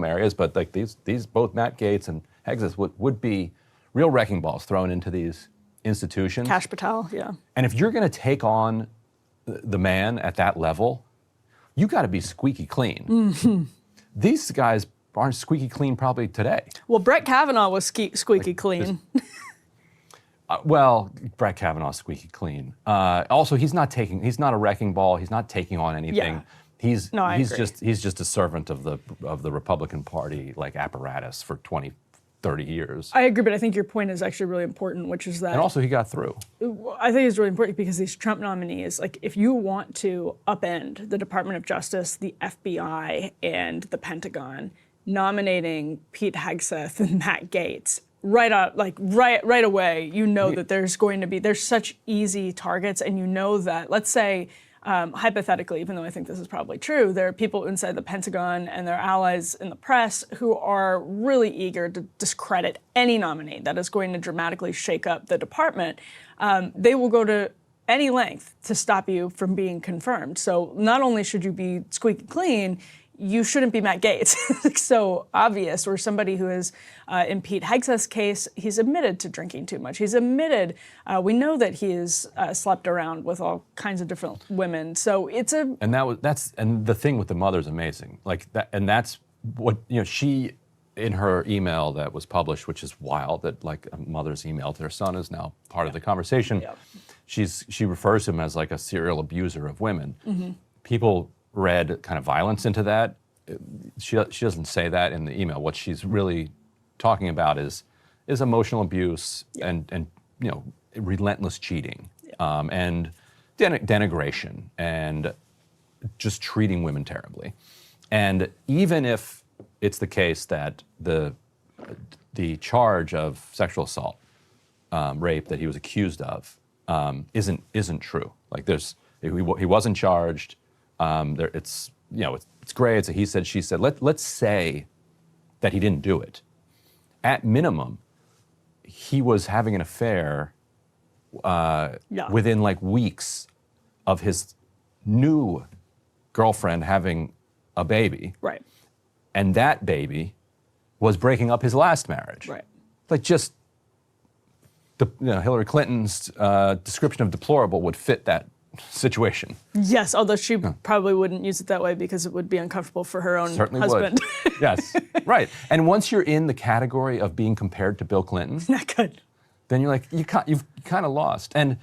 areas, but like these both Matt Gaetz and Hegseth would be real wrecking balls thrown into these institutions. Kash Patel, yeah. And if you're going to take on the man at that level, you got to be squeaky clean. Mm-hmm. These guys aren't squeaky clean probably today. Well, Brett Kavanaugh was squeaky clean. Well, Brett Kavanaugh's squeaky clean. Also, he's not a wrecking ball. He's not taking on anything. Yeah. He's just a servant of the Republican Party like apparatus for 20, 30 years. I agree, but I think your point is actually really important, which is that. And also, he got through. I think it's really important because these Trump nominees, like, if you want to upend the Department of Justice, the FBI, and the Pentagon, nominating Pete Hegseth and Matt Gaetz right away, you know that there's such easy targets, and you know that, let's say, hypothetically, even though I think this is probably true, there are people inside the Pentagon and their allies in the press who are really eager to discredit any nominee that is going to dramatically shake up the department. They will go to any length to stop you from being confirmed. So not only should you be squeaky clean, you shouldn't be Matt Gaetz. It's so obvious. Or somebody who is, in Pete Hegseth's case, he's admitted to drinking too much. He's admitted, we know that he has slept around with all kinds of different women. So it's a... And the thing with the mother's amazing. Like that, and that's what, she, in her email that was published, which is wild that like a mother's email to her son is now part of the conversation. Yep. She refers to him as like a serial abuser of women. Mm-hmm. People read kind of violence into that. She doesn't say that in the email. What she's really talking about is emotional abuse and relentless cheating and denigration and just treating women terribly. And even if it's the case that the charge of sexual assault, rape that he was accused of isn't true. Like he wasn't charged. It's gray. It's a he said, she said. Let's say that he didn't do it. At minimum, he was having an affair within like weeks of his new girlfriend having a baby. Right. And that baby was breaking up his last marriage. Right. Like just Hillary Clinton's description of deplorable would fit that situation. Yes, although she probably wouldn't use it that way because it would be uncomfortable for her own husband. Would. Yes, right. And once you're in the category of being compared to Bill Clinton, not good. Then you're like, you've kind of lost. And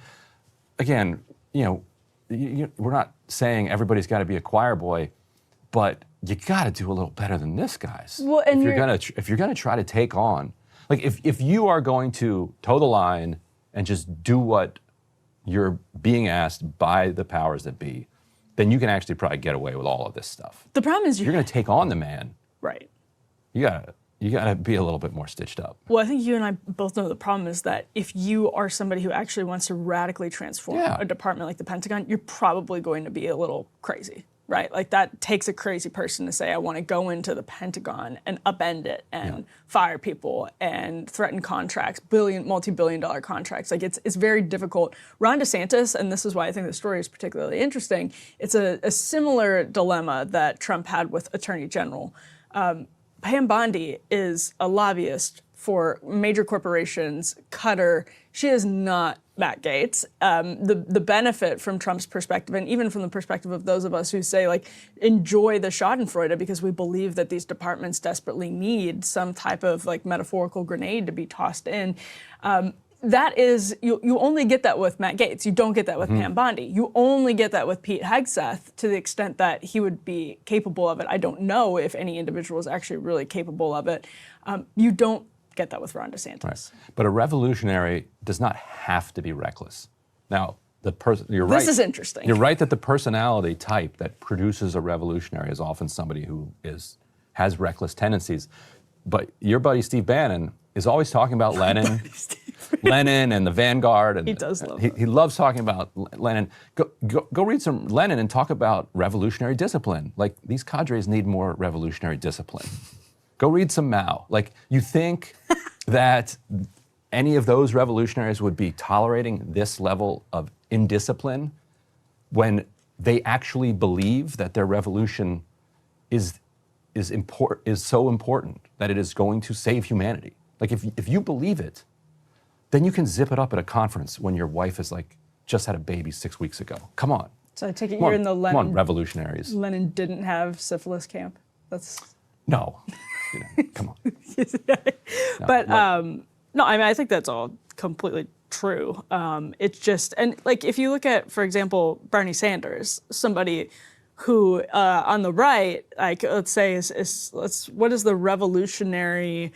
again, we're not saying everybody's got to be a choir boy, but you got to do a little better than this, guys. Well, and if you're gonna try to take on, like if you are going to toe the line and just do what you're being asked by the powers that be, then you can actually probably get away with all of this stuff. The problem is you're going to take on the man. Right. You gotta be a little bit more stitched up. Well, I think you and I both know the problem is that if you are somebody who actually wants to radically transform a department like the Pentagon, you're probably going to be a little crazy, right? Like that takes a crazy person to say, I want to go into the Pentagon and upend it and fire people and threaten contracts, multi-billion-dollar contracts. Like it's very difficult. Ron DeSantis, and this is why I think the story is particularly interesting, it's a similar dilemma that Trump had with Attorney General. Pam Bondi is a lobbyist for major corporations, Qatar. She is not Matt Gaetz. The benefit from Trump's perspective, and even from the perspective of those of us who say, like, enjoy the Schadenfreude because we believe that these departments desperately need some type of, like, metaphorical grenade to be tossed in, that is, you only get that with Matt Gaetz. You don't get that with Pam Bondi. You only get that with Pete Hegseth to the extent that he would be capable of it. I don't know if any individual is actually really capable of it. You don't get that with Ron DeSantis. Right. But a revolutionary does not have to be reckless. Now, you're right. This is interesting. You're right that the personality type that produces a revolutionary is often somebody who has reckless tendencies. But your buddy Steve Bannon is always talking about Lenin. Lenin and the Vanguard. And he does love he loves talking about Lenin. Go read some Lenin and talk about revolutionary discipline. Like, these cadres need more revolutionary discipline. Go read some Mao. Like, you think that any of those revolutionaries would be tolerating this level of indiscipline when they actually believe that their revolution is is so important that it is going to save humanity. Like if you believe it, then you can zip it up at a conference when your wife is like just had a baby 6 weeks ago. Come on. So I take it you're in the Come on, revolutionaries. Lenin didn't have syphilis camp. That's no. Come on. But no, I mean I think that's all completely true. It's just, and like if you look at, for example, Bernie Sanders, somebody who on the right, like let's say what is the revolutionary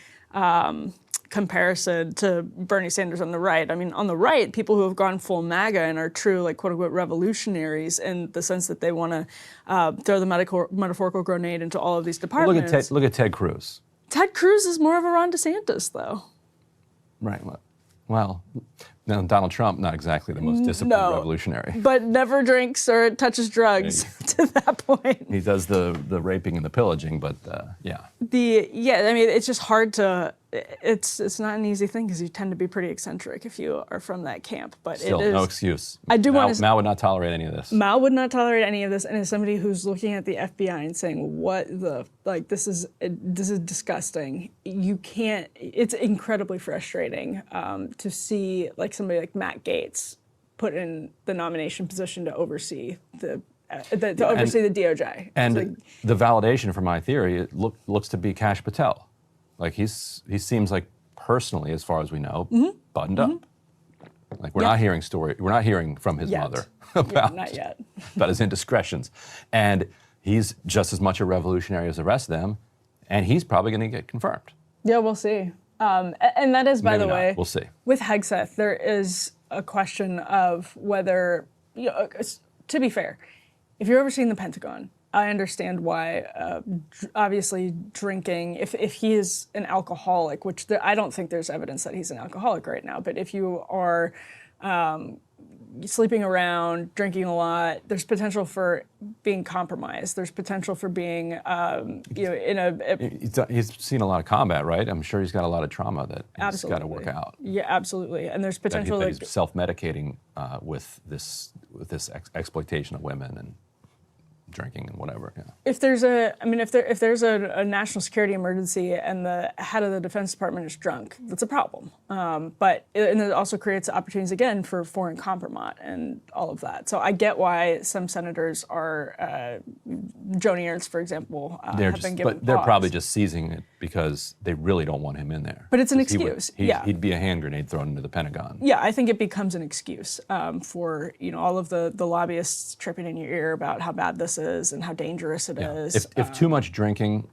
comparison to Bernie Sanders on the right? I mean, on the right, people who have gone full MAGA and are true, like quote unquote revolutionaries in the sense that they want to throw the metaphorical grenade into all of these departments. Look at Ted Cruz. Ted Cruz is more of a Ron DeSantis, though. Right. Well, now Donald Trump, not exactly the most disciplined revolutionary. But never drinks or touches drugs to that point. He does the raping and the pillaging, but yeah. I mean, it's just hard to. It's not an easy thing because you tend to be pretty eccentric if you are from that camp. But still, it is, no excuse. I do want to. Mao would not tolerate any of this. Mao would not tolerate any of this, and as somebody who's looking at the FBI and saying, "What the this is disgusting." You can't. It's incredibly frustrating to see like somebody like Matt Gaetz put in the nomination position to oversee the DOJ. And the validation for my theory looks to be Kash Patel. Like he seems like personally, as far as we know, buttoned up. Like we're not hearing from his mother about his indiscretions, and he's just as much a revolutionary as the rest of them, and he's probably going to get confirmed. Yeah, we'll see. And that is, by the way, we'll see. With Hegseth, there is a question of whether, to be fair, if you're overseeing the Pentagon, I understand why, obviously, drinking, if he is an alcoholic, which I don't think there's evidence that he's an alcoholic right now, but if you are sleeping around, drinking a lot, there's potential for being compromised. There's potential for being, in a... He's seen a lot of combat, right? I'm sure he's got a lot of trauma that he's got to work out. Yeah, absolutely. And there's potential... That he's self-medicating with this exploitation of women and drinking and whatever. Yeah. If there's a national security emergency and the head of the Defense Department is drunk, that's a problem. But it also creates opportunities again for foreign compromise and all of that. So I get why some senators are, Joni Ernst, for example, have been given But they're pause. probably just seizing it because they really don't want him in there. But it's an excuse. He'd be a hand grenade thrown into the Pentagon. Yeah, I think it becomes an excuse for all of the lobbyists tripping in your ear about how bad this is and how dangerous it is. If too much drinking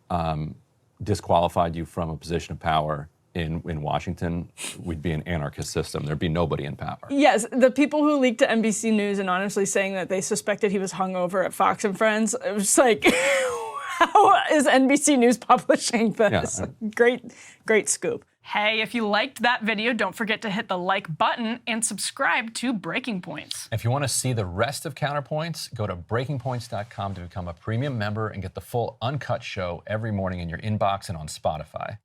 disqualified you from a position of power in Washington, we'd be an anarchist system. There'd be nobody in power. Yes, the people who leaked to NBC News and honestly saying that they suspected he was hungover at Fox and Friends, it was like, how is NBC News publishing this? Yeah. Great scoop. Hey, if you liked that video, don't forget to hit the like button and subscribe to Breaking Points. If you want to see the rest of Counterpoints, go to breakingpoints.com to become a premium member and get the full uncut show every morning in your inbox and on Spotify.